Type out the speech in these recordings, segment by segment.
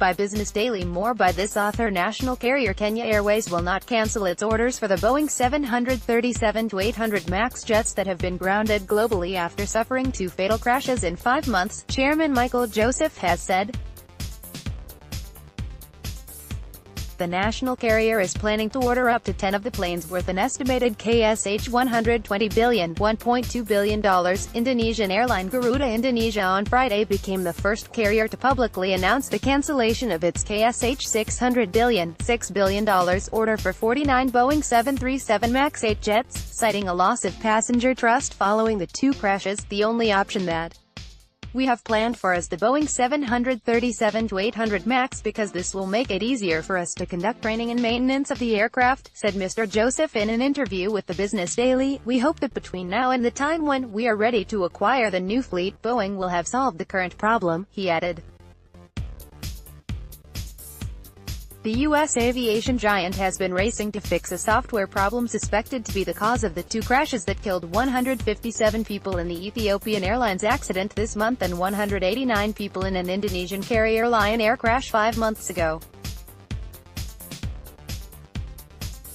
by Business Daily. More by this author. National carrier Kenya Airways will not cancel its orders for the Boeing 737-800 MAX jets that have been grounded globally after suffering 2 fatal crashes in 5 months, Chairman Michael Joseph has said. The national carrier is planning to order up to 10 of the planes worth an estimated KSH $120 billion ($1.2 billion). Indonesian airline Garuda Indonesia on Friday became the first carrier to publicly announce the cancellation of its KSH $600 billion ($6 billion) order for 49 Boeing 737 MAX 8 jets, citing a loss of passenger trust following the 2 crashes. The only option that we have planned for is the Boeing 737-800 MAX because this will make it easier for us to conduct training and maintenance of the aircraft, said Mr. Joseph in an interview with the Business Daily. We hope that between now and the time when we are ready to acquire the new fleet, Boeing will have solved the current problem, he added. The U.S. aviation giant has been racing to fix a software problem suspected to be the cause of the 2 crashes that killed 157 people in the Ethiopian Airlines accident this month and 189 people in an Indonesian carrier Lion Air crash 5 months ago.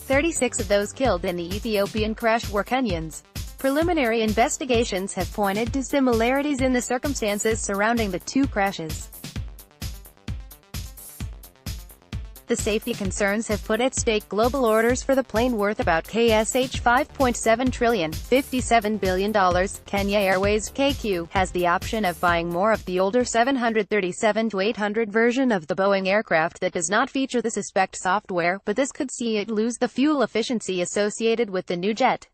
36 of those killed in the Ethiopian crash were Kenyans. Preliminary investigations have pointed to similarities in the circumstances surrounding the 2 crashes. The safety concerns have put at stake global orders for the plane worth about KSH $5.7 trillion, $57 billion. Kenya Airways (KQ) has the option of buying more of the older 737-800 version of the Boeing aircraft that does not feature the suspect software, but this could see it lose the fuel efficiency associated with the new jet.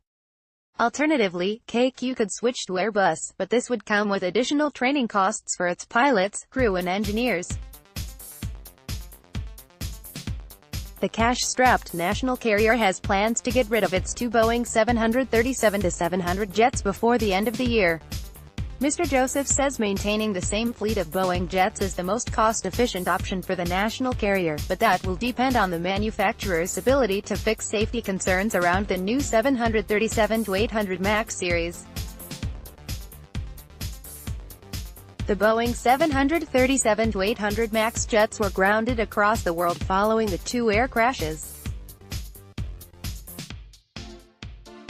Alternatively, KQ could switch to Airbus, but this would come with additional training costs for its pilots, crew and engineers. The cash-strapped national carrier has plans to get rid of its 2 Boeing 737-700 jets before the end of the year. Mr. Joseph says maintaining the same fleet of Boeing jets is the most cost-efficient option for the national carrier, but that will depend on the manufacturer's ability to fix safety concerns around the new 737-800 MAX series. The Boeing 737-800 MAX jets were grounded across the world following the 2 air crashes.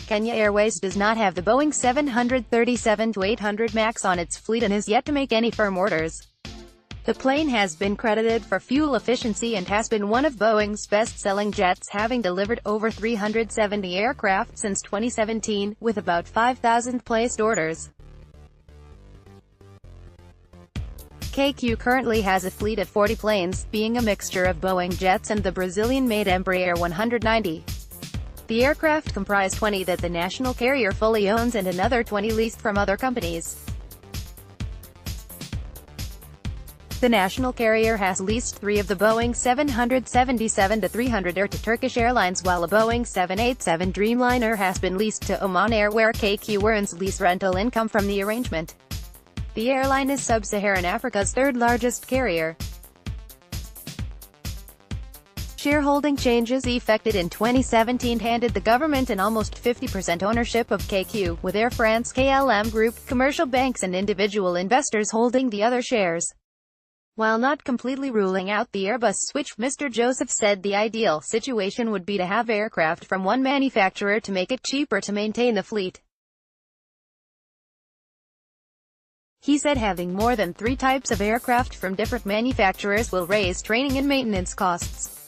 Kenya Airways does not have the Boeing 737-800 MAX on its fleet and is yet to make any firm orders. The plane has been credited for fuel efficiency and has been one of Boeing's best-selling jets, having delivered over 370 aircraft since 2017, with about 5,000 placed orders. KQ currently has a fleet of 40 planes, being a mixture of Boeing jets and the Brazilian-made Embraer 190. The aircraft comprise 20 that the national carrier fully owns and another 20 leased from other companies. The national carrier has leased 3 of the Boeing 777-300 to Turkish Airlines, while a Boeing 787 Dreamliner has been leased to Oman Air, where KQ earns lease rental income from the arrangement. The airline is Sub-Saharan Africa's 3rd largest carrier. Shareholding changes effected in 2017 handed the government an almost 50% ownership of KQ, with Air France-KLM Group, commercial banks and individual investors holding the other shares. While not completely ruling out the Airbus switch, Mr. Joseph said the ideal situation would be to have aircraft from one manufacturer to make it cheaper to maintain the fleet. He said having more than 3 types of aircraft from different manufacturers will raise training and maintenance costs.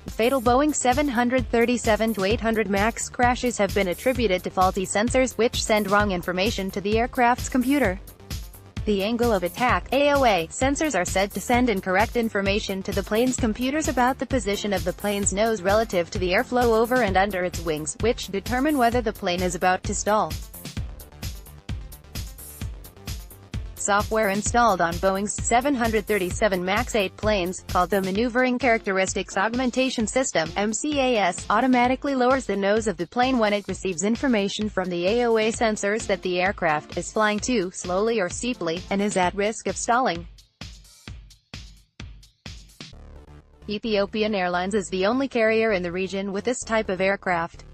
Fatal Boeing 737-800 MAX crashes have been attributed to faulty sensors, which send wrong information to the aircraft's computer. The angle of attack (AOA) sensors are said to send incorrect information to the plane's computers about the position of the plane's nose relative to the airflow over and under its wings, which determine whether the plane is about to stall. Software installed on Boeing's 737 MAX 8 planes, called the Maneuvering Characteristics Augmentation System (MCAS), automatically lowers the nose of the plane when it receives information from the AOA sensors that the aircraft is flying too slowly or steeply, and is at risk of stalling. Ethiopian Airlines is the only carrier in the region with this type of aircraft.